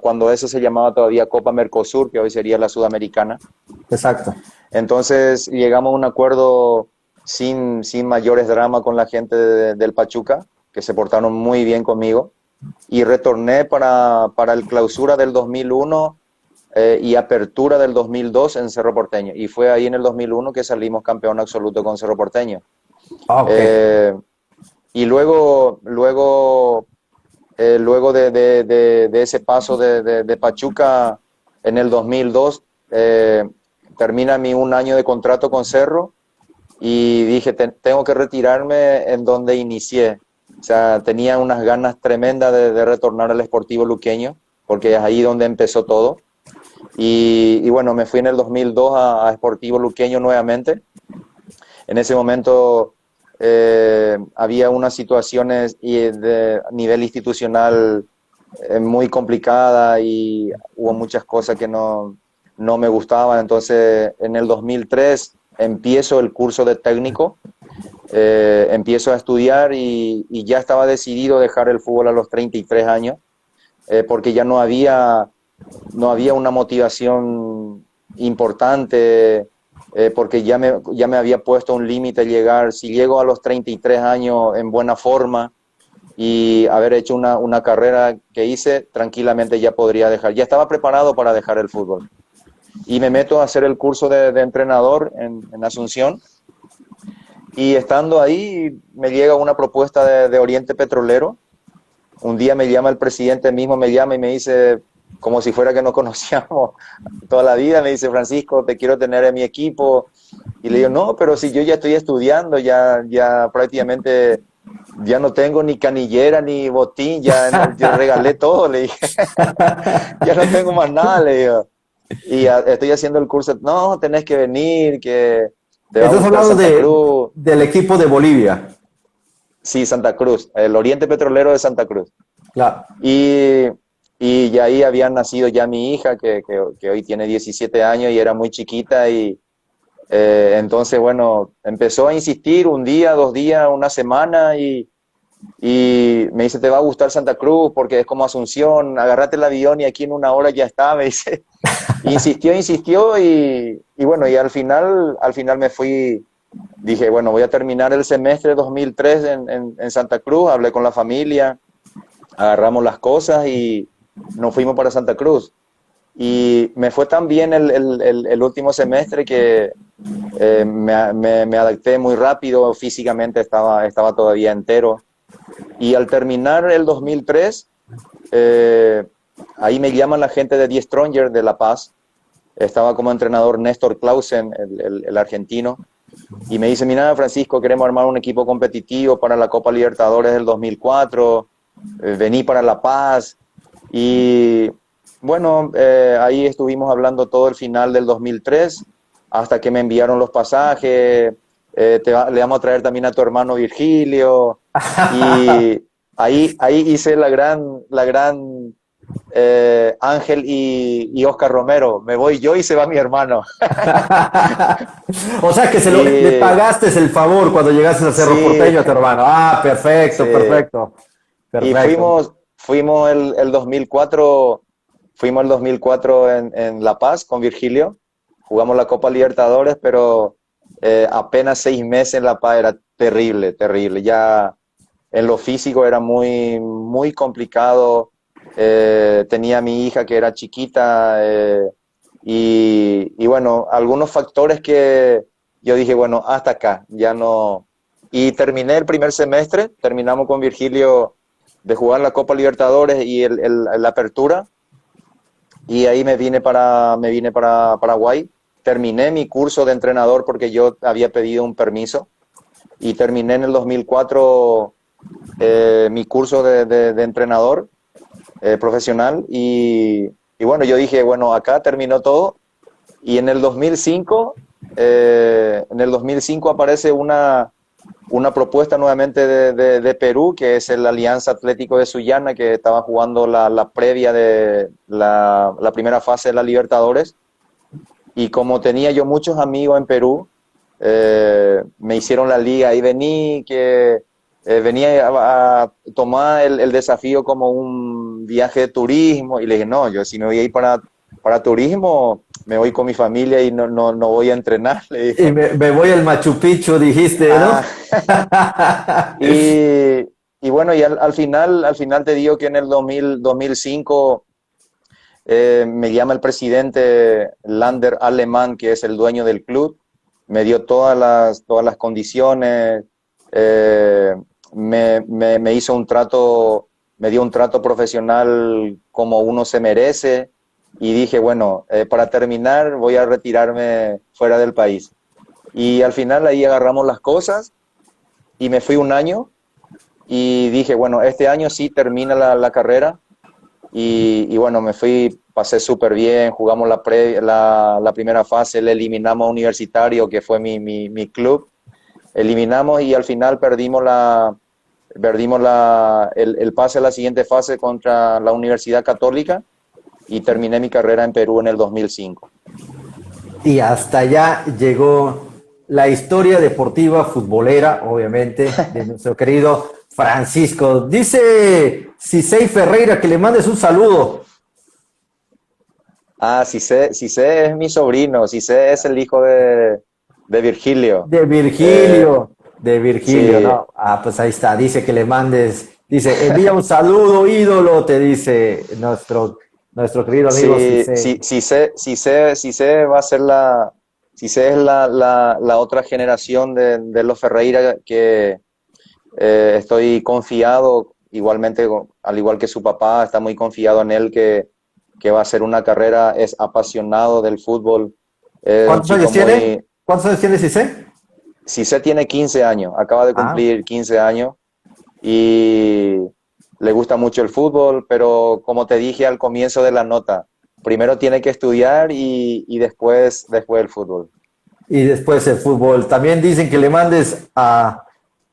cuando eso se llamaba todavía Copa Mercosur, que hoy sería la Sudamericana. Exacto. Entonces llegamos a un acuerdo sin mayores dramas con la gente del Pachuca, que se portaron muy bien conmigo, y retorné para el clausura del 2001 y apertura del 2002 en Cerro Porteño. Y fue ahí en el 2001 que salimos campeón absoluto con Cerro Porteño. Okay. Y luego de ese paso de Pachuca en el 2002, termina un año de contrato con Cerro y dije, tengo que retirarme en donde inicié. O sea, tenía unas ganas tremendas de retornar al Sportivo Luqueño, porque es ahí donde empezó todo. Y bueno, me fui en el 2002 a Sportivo Luqueño nuevamente. En ese momento había unas situaciones a nivel institucional muy complicada y hubo muchas cosas que no me gustaban. Entonces, en el 2003 empiezo el curso de técnico, empiezo a estudiar y ya estaba decidido dejar el fútbol a los 33 años, porque ya no había una motivación importante, porque ya me había puesto un límite llegar. Si llego a los 33 años en buena forma y haber hecho una carrera que hice, tranquilamente ya podría dejar. Ya estaba preparado para dejar el fútbol. Y me meto a hacer el curso de entrenador en Asunción. Y estando ahí, me llega una propuesta de Oriente Petrolero. Un día me llama el presidente mismo, me llama y me dice, como si fuera que nos conocíamos toda la vida, me dice: Francisco, te quiero tener en mi equipo. Y le digo: no, pero si yo ya estoy estudiando, ya prácticamente ya no tengo ni canillera ni botín, ya regalé todo, le dije. Ya no tengo más nada, le digo. Y estoy haciendo el curso. No, tenés que venir, que te va a Estás gustar hablando Santa Cruz. del equipo de Bolivia. Sí, Santa Cruz, el Oriente Petrolero de Santa Cruz. Claro. Y ahí había nacido ya mi hija, que hoy tiene 17 años y era muy chiquita. Y entonces, bueno, empezó a insistir un día, 2 días, una semana, y me dice: te va a gustar Santa Cruz porque es como Asunción, agarrate el avión y aquí en 1 hora ya está, me dice. Insistió y bueno, y al final me fui. Dije: bueno, voy a terminar el semestre 2003 en Santa Cruz. Hablé con la familia, agarramos las cosas y nos fuimos para Santa Cruz. Y me fue tan bien el último semestre que me adapté muy rápido, físicamente estaba todavía entero. Y al terminar el 2003, ahí me llaman la gente de Die Stronger de La Paz. Estaba como entrenador Néstor Clausen, el argentino. Y me dice: mira, Francisco, queremos armar un equipo competitivo para la Copa Libertadores del 2004, vení para La Paz. Y bueno, ahí estuvimos hablando todo el final del 2003, hasta que me enviaron los pasajes. Le vamos a traer también a tu hermano Virgilio. Y ahí hice la gran Ángel y Oscar Romero. Me voy yo y se va mi hermano. O sea que le pagaste el favor cuando llegaste a Cerro Sí, Porteño a tu hermano. Ah, perfecto, sí. perfecto. Y Perfecto. fuimos el 2004, fuimos el 2004 en La Paz con Virgilio. Jugamos la Copa Libertadores, pero apenas 6 meses en La Paz. Era terrible, terrible. Ya en lo físico era muy, muy complicado. Tenía a mi hija que era chiquita, y bueno, algunos factores que yo dije: bueno, hasta acá, ya no. Y terminé el primer semestre, terminamos con Virgilio de jugar la Copa Libertadores y la Apertura, y ahí me vine para Paraguay. Terminé mi curso de entrenador porque yo había pedido un permiso, y terminé en el 2004 mi curso de entrenador profesional. Y bueno, yo dije: bueno, acá terminó todo. Y en el 2005 aparece una propuesta nuevamente de Perú, que es el Alianza Atlético de Sullana, que estaba jugando la previa de la primera fase de la Libertadores. Y como tenía yo muchos amigos en Perú, me hicieron la liga y venía a tomar el desafío como un viaje de turismo. Y le dije: no, yo si me voy a ir para turismo, me voy con mi familia y no voy a entrenar, le Y dije. me voy al Machu Picchu, dijiste, ¿no? Ah, y bueno, y al final te digo que en el 2005 me llama el presidente Lander Alemán, que es el dueño del club. Me dio todas las condiciones, me hizo me dio un trato profesional como uno se merece. Y dije: bueno, para terminar voy a retirarme fuera del país. Y al final ahí agarramos las cosas y me fui un año. y dije, bueno, este año sí termina la carrera y bueno, me fui, pasé súper bien, jugamos la primera fase, le eliminamos a Universitario, que fue mi club, eliminamos y al final perdimos el pase a la siguiente fase contra la Universidad Católica y terminé mi carrera en Perú en el 2005. Y hasta allá llegó la historia deportiva futbolera, obviamente, de nuestro querido Francisco. Dice Cisei Ferreira que le mandes un saludo. Ah, Cissé es mi sobrino, Cissé es el hijo de Virgilio. De Eh, Virgilio, de Virgilio, sí, ¿no? Ah, pues ahí está, dice que le mandes, dice, envía un saludo, ídolo, te dice nuestro querido amigo sí, Cisei. sí, Cissé va a ser Cissé es la otra generación de los Ferreira que estoy confiado, igualmente, al igual que su papá, está muy confiado en él que va a hacer una carrera, es apasionado del fútbol, es un ¿Cuántos chico años tiene? muy... ¿Cuántos años tiene Cisei? Cissé tiene 15 años, acaba de Ah, cumplir 15 años y le gusta mucho el fútbol, pero como te dije al comienzo de la nota, primero tiene que estudiar y después el fútbol. y después el fútbol. También dicen que le mandes a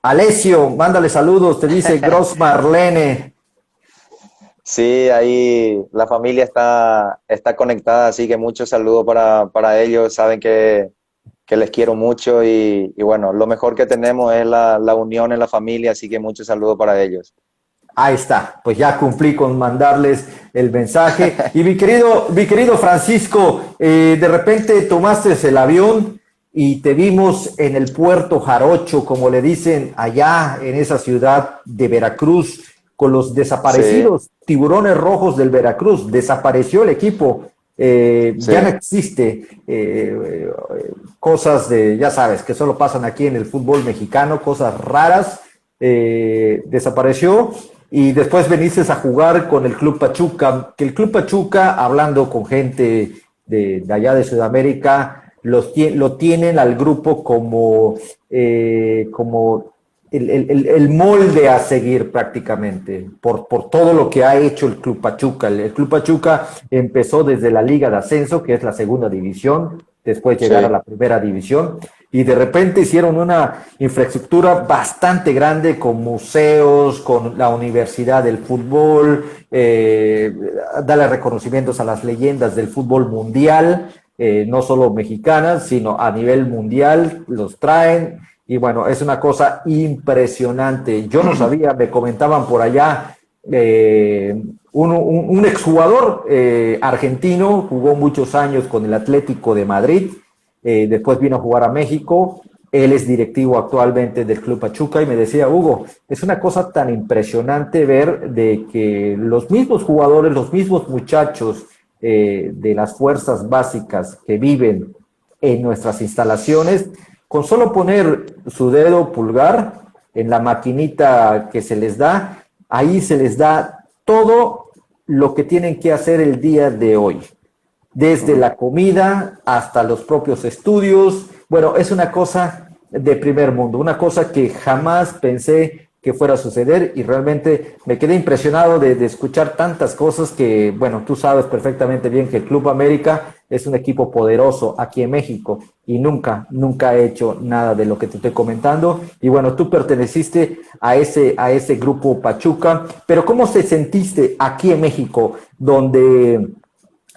Alessio, mándale saludos, te dice Gross Marlene. Sí, ahí la familia está conectada, así que muchos saludos para ellos, saben que les quiero mucho y bueno, lo mejor que tenemos es la unión en la familia, así que muchos saludos para ellos. Ahí está, pues ya cumplí con mandarles el mensaje. Y mi querido Francisco, de repente tomaste el avión y te vimos en el puerto Jarocho, como le dicen allá en esa ciudad de Veracruz, con los Sí, desaparecidos tiburones rojos del Veracruz. Desapareció el equipo, sí, ya no existe. Cosas de, ya sabes, que solo pasan aquí en el fútbol mexicano, cosas raras. Desapareció y después veniste a jugar con el Club Pachuca, que el Club Pachuca, hablando con gente de allá de Sudamérica, lo tienen al grupo como el molde a seguir prácticamente por todo lo que ha hecho el Club Pachuca. El Club Pachuca empezó desde la Liga de Ascenso, que es la segunda división, después llegar a sí. la primera división, y de repente hicieron una infraestructura bastante grande con museos, con la Universidad del Fútbol, darle reconocimientos a las leyendas del fútbol mundial, no solo mexicanas, sino a nivel mundial, los traen. Y bueno, es una cosa impresionante. Yo no sabía, me comentaban por allá, un exjugador argentino, jugó muchos años con el Atlético de Madrid, después vino a jugar a México, él es directivo actualmente del Club Pachuca y me decía, Hugo, es una cosa tan impresionante ver de que los mismos jugadores, los mismos muchachos de las fuerzas básicas que viven en nuestras instalaciones, con solo poner su dedo pulgar en la maquinita que se les da, ahí se les da todo lo que tienen que hacer el día de hoy, desde Ujú. la comida hasta los propios estudios. Bueno, es una cosa de primer mundo, una cosa que jamás pensé que fuera a suceder y realmente me quedé impresionado de escuchar tantas cosas que, bueno, tú sabes perfectamente bien que el Club América es un equipo poderoso aquí en México y nunca ha hecho nada de lo que te estoy comentando. Y bueno, tú perteneciste a ese grupo Pachuca, pero ¿cómo te sentiste aquí en México, donde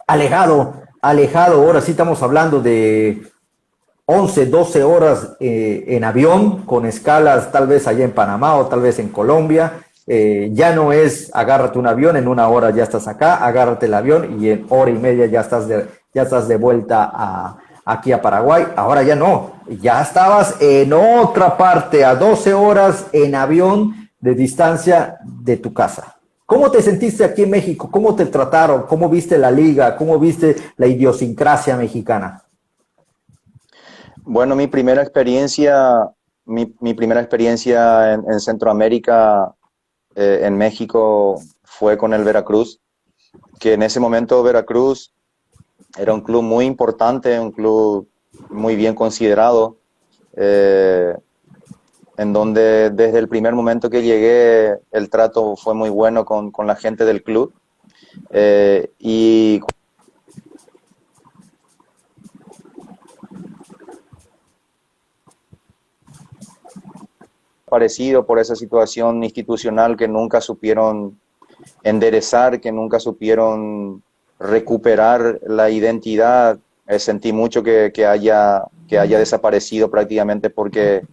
alejado, ahora sí estamos hablando de 11, 12 horas en avión, con escalas tal vez allá en Panamá o tal vez en Colombia? Ya no es agárrate un avión, en una hora ya estás acá, agárrate el avión y en hora y media ya estás de vuelta aquí a Paraguay. Ahora ya no, ya estabas en otra parte, a 12 horas en avión de distancia de tu casa. ¿Cómo te sentiste aquí en México? ¿Cómo te trataron? ¿Cómo viste la liga? ¿Cómo viste la idiosincrasia mexicana? Bueno, mi primera experiencia en Centroamérica, en México, fue con el Veracruz, que en ese momento Veracruz era un club muy importante, un club muy bien considerado. Eh, en donde desde el primer momento que llegué el trato fue muy bueno con la gente del club. Y parecido por esa situación institucional que nunca supieron enderezar, que nunca supieron recuperar la identidad. Sentí mucho que haya desaparecido prácticamente porque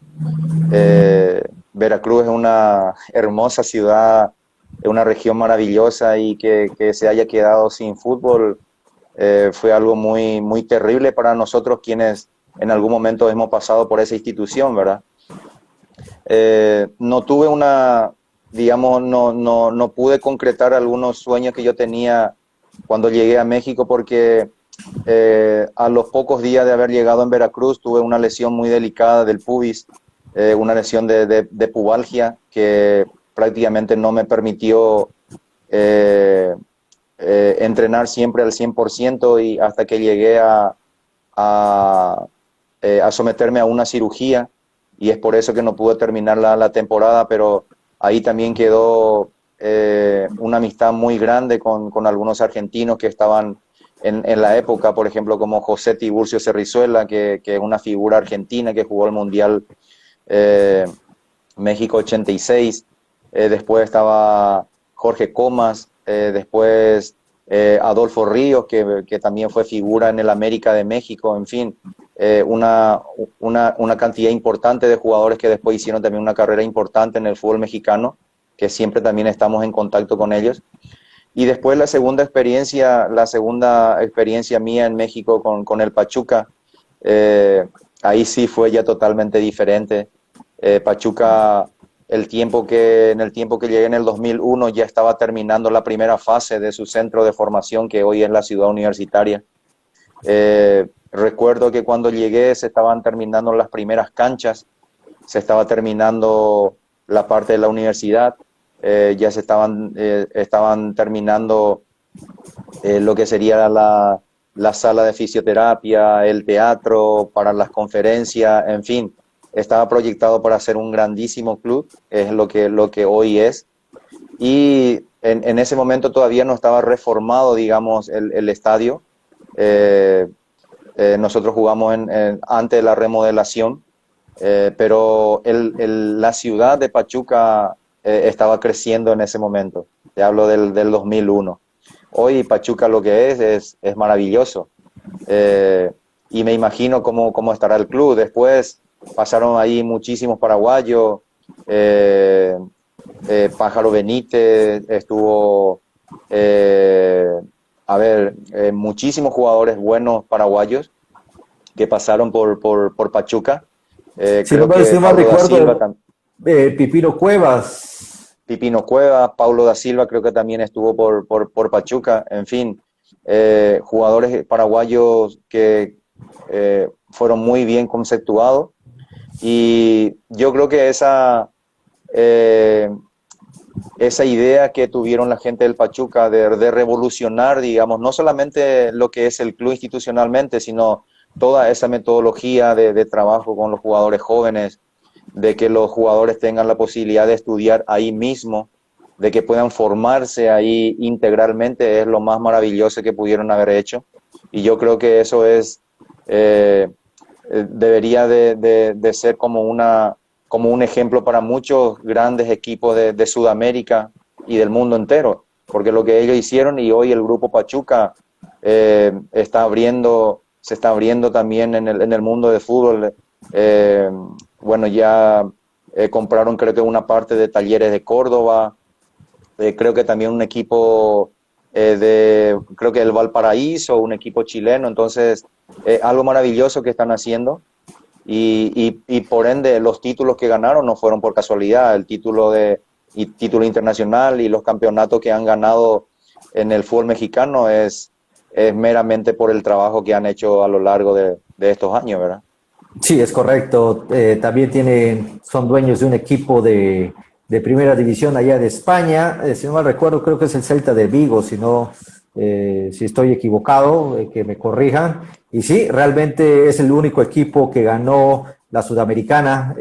Veracruz es una hermosa ciudad, es una región maravillosa y que se haya quedado sin fútbol fue algo muy, muy terrible para nosotros quienes en algún momento hemos pasado por esa institución, ¿verdad? No tuve digamos, no pude concretar algunos sueños que yo tenía cuando llegué a México porque a los pocos días de haber llegado en Veracruz tuve una lesión muy delicada del pubis, una lesión de pubalgia que prácticamente no me permitió entrenar siempre al 100% y hasta que llegué a someterme a una cirugía y es por eso que no pude terminar la temporada, pero ahí también quedó una amistad muy grande con algunos argentinos que estaban en la época, por ejemplo, como José Tiburcio Cerrizuela, que es una figura argentina que jugó el Mundial México 86, después estaba Jorge Comas, después Adolfo Ríos, que también fue figura en el América de México, en fin, una cantidad importante de jugadores que después hicieron también una carrera importante en el fútbol mexicano, que siempre también estamos en contacto con ellos. Y después la segunda experiencia mía en México con el Pachuca, ahí sí fue ya totalmente diferente. Pachuca, en el tiempo que llegué en el 2001 ya estaba terminando la primera fase de su centro de formación, que hoy es la Ciudad Universitaria. Recuerdo que cuando llegué se estaban terminando las primeras canchas, se estaba terminando la parte de la universidad, ya estaban terminando lo que sería la sala de fisioterapia, el teatro para las conferencias, en fin, estaba proyectado para ser un grandísimo club, es lo que hoy es. Y en ese momento todavía no estaba reformado, digamos, el estadio. Nosotros jugamos antes de la remodelación, pero la ciudad de Pachuca estaba creciendo en ese momento. Te hablo del 2001. Hoy Pachuca lo que es maravilloso. Y me imagino cómo estará el club. Después pasaron ahí muchísimos paraguayos. Pájaro Benítez, estuvo, muchísimos jugadores buenos paraguayos que pasaron por Pachuca. Si no mal recuerdo, Pipino Cuevas. Pipino Cuevas, Paulo da Silva creo que también estuvo por Pachuca, en fin, jugadores paraguayos que fueron muy bien conceptuados y yo creo que esa idea que tuvieron la gente del Pachuca de revolucionar, digamos, no solamente lo que es el club institucionalmente, sino toda esa metodología de trabajo con los jugadores jóvenes, de que los jugadores tengan la posibilidad de estudiar ahí mismo, de que puedan formarse ahí integralmente, es lo más maravilloso que pudieron haber hecho. Y yo creo que eso debería de ser como un ejemplo para muchos grandes equipos de Sudamérica y del mundo entero, porque lo que ellos hicieron y hoy el Grupo Pachuca se está abriendo también en el mundo de fútbol. Bueno, ya compraron creo que una parte de Talleres de Córdoba, creo que también un equipo creo que el Valparaíso, un equipo chileno, entonces algo maravilloso que están haciendo y por ende los títulos que ganaron no fueron por casualidad, el título internacional y los campeonatos que han ganado en el fútbol mexicano es meramente por el trabajo que han hecho a lo largo de estos años, ¿verdad? Sí, es correcto. También son dueños de un equipo de primera división allá de España. Si no mal recuerdo, creo que es el Celta de Vigo, si estoy equivocado, que me corrijan. Y sí, realmente es el único equipo que ganó la Sudamericana,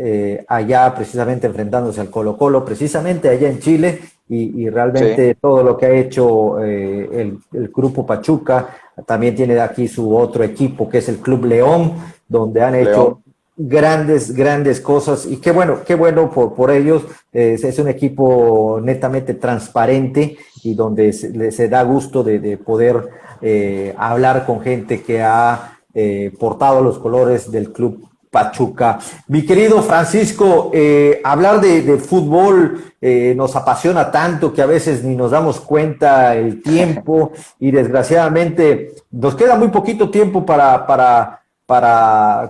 allá precisamente enfrentándose al Colo-Colo, precisamente allá en Chile, y realmente Sí, todo lo que ha hecho el Grupo Pachuca, también tiene aquí su otro equipo que es el Club León, donde han hecho León. grandes cosas, y qué bueno por ellos. Es un equipo netamente transparente y donde se da gusto de poder hablar con gente que ha portado los colores del club Pachuca. Mi querido Francisco, hablar de fútbol nos apasiona tanto que a veces ni nos damos cuenta el tiempo, y desgraciadamente nos queda muy poquito tiempo para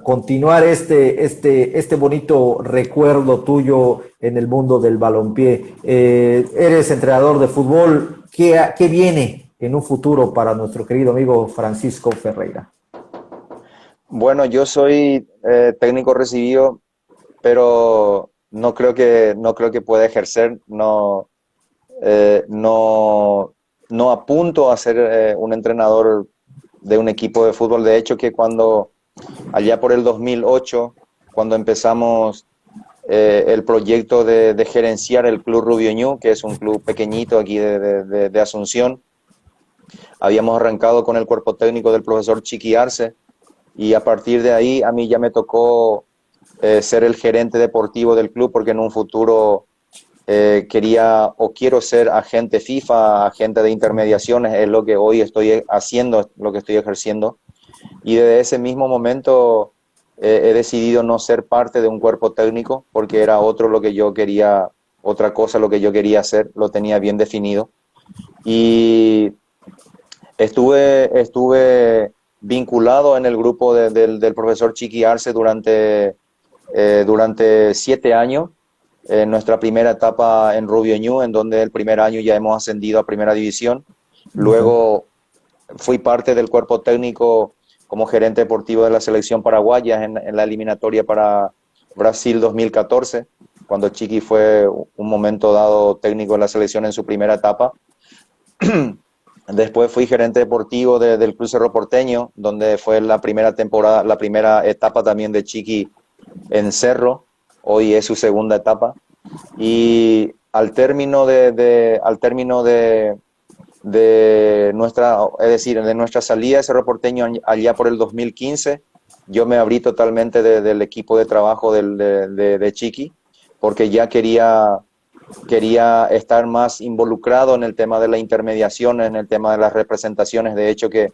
continuar este bonito recuerdo tuyo en el mundo del balompié. Eres entrenador de fútbol. ¿Qué viene en un futuro para nuestro querido amigo Francisco Ferreira? Bueno, yo soy técnico recibido, pero no creo que pueda ejercer, no apunto a ser un entrenador de un equipo de fútbol. De hecho, que allá por el 2008, cuando empezamos el proyecto de gerenciar el Club Rubio Ñu, que es un club pequeñito aquí de Asunción, habíamos arrancado con el cuerpo técnico del profesor Chiqui Arce, y a partir de ahí a mí ya me tocó ser el gerente deportivo del club, porque en un futuro quería o quiero ser agente FIFA, agente de intermediaciones. Es lo que hoy estoy haciendo, lo que estoy ejerciendo. Y desde ese mismo momento he decidido no ser parte de un cuerpo técnico, porque era otra cosa lo que yo quería hacer, lo tenía bien definido. Y estuve vinculado en el grupo del profesor Chiqui Arce durante 7 años, en nuestra primera etapa en Rubio Ñu, en donde el primer año ya hemos ascendido a Primera División. Luego fui parte del cuerpo técnico como gerente deportivo de la selección paraguaya en la eliminatoria para Brasil 2014, cuando Chiqui fue un momento dado técnico de la selección en su primera etapa. Después fui gerente deportivo del Club Cerro Porteño, donde fue la primera temporada, la primera etapa también de Chiqui en Cerro. Hoy es su segunda etapa. Y al término de nuestra salida de Cerro Porteño allá por el 2015, yo me abrí totalmente del equipo de trabajo de Chiqui, porque ya quería estar más involucrado en el tema de la intermediación, en el tema de las representaciones. De hecho, que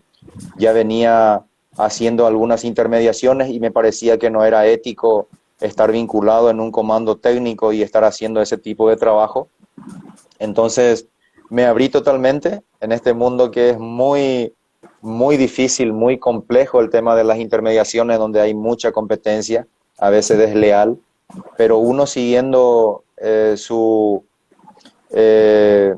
ya venía haciendo algunas intermediaciones y me parecía que no era ético estar vinculado en un comando técnico y estar haciendo ese tipo de trabajo. Entonces me abrí totalmente en este mundo que es muy, muy difícil, muy complejo, el tema de las intermediaciones, donde hay mucha competencia, a veces desleal, pero uno siguiendo su Tu sueño,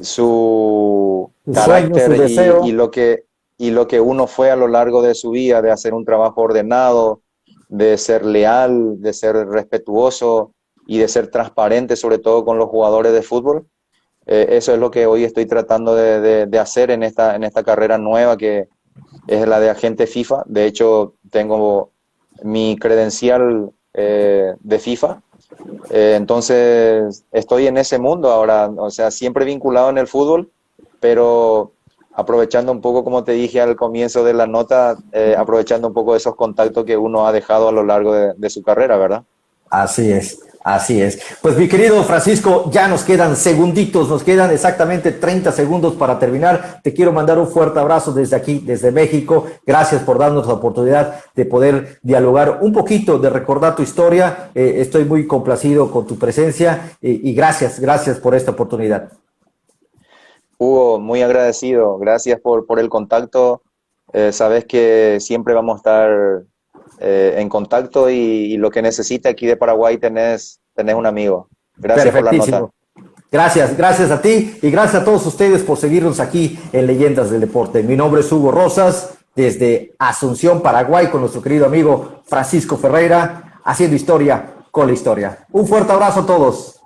su carácter deseo. y lo que uno fue a lo largo de su vida, de hacer un trabajo ordenado, de ser leal, de ser respetuoso y de ser transparente, sobre todo con los jugadores de fútbol. Eso es lo que hoy estoy tratando de hacer en esta carrera nueva, que es la de agente FIFA. De hecho, tengo mi credencial de FIFA. Entonces, estoy en ese mundo ahora, o sea, siempre vinculado en el fútbol, pero aprovechando un poco, como te dije al comienzo de la nota, aprovechando un poco de esos contactos que uno ha dejado a lo largo de su carrera, ¿verdad? Así es, así es. Pues mi querido Francisco, ya nos quedan segunditos, nos quedan exactamente 30 segundos para terminar. Te quiero mandar un fuerte abrazo desde aquí, desde México. Gracias por darnos la oportunidad de poder dialogar un poquito, de recordar tu historia. Estoy muy complacido con tu presencia y gracias por esta oportunidad. Hugo, muy agradecido. Gracias por el contacto. Sabes que siempre vamos a estar en contacto, y lo que necesite aquí de Paraguay tenés un amigo. Gracias por la nota. Perfectísimo. Gracias a ti y gracias a todos ustedes por seguirnos aquí en Leyendas del Deporte. Mi nombre es Hugo Rosas, desde Asunción, Paraguay, con nuestro querido amigo Francisco Ferreira, haciendo historia con la historia. Un fuerte abrazo a todos.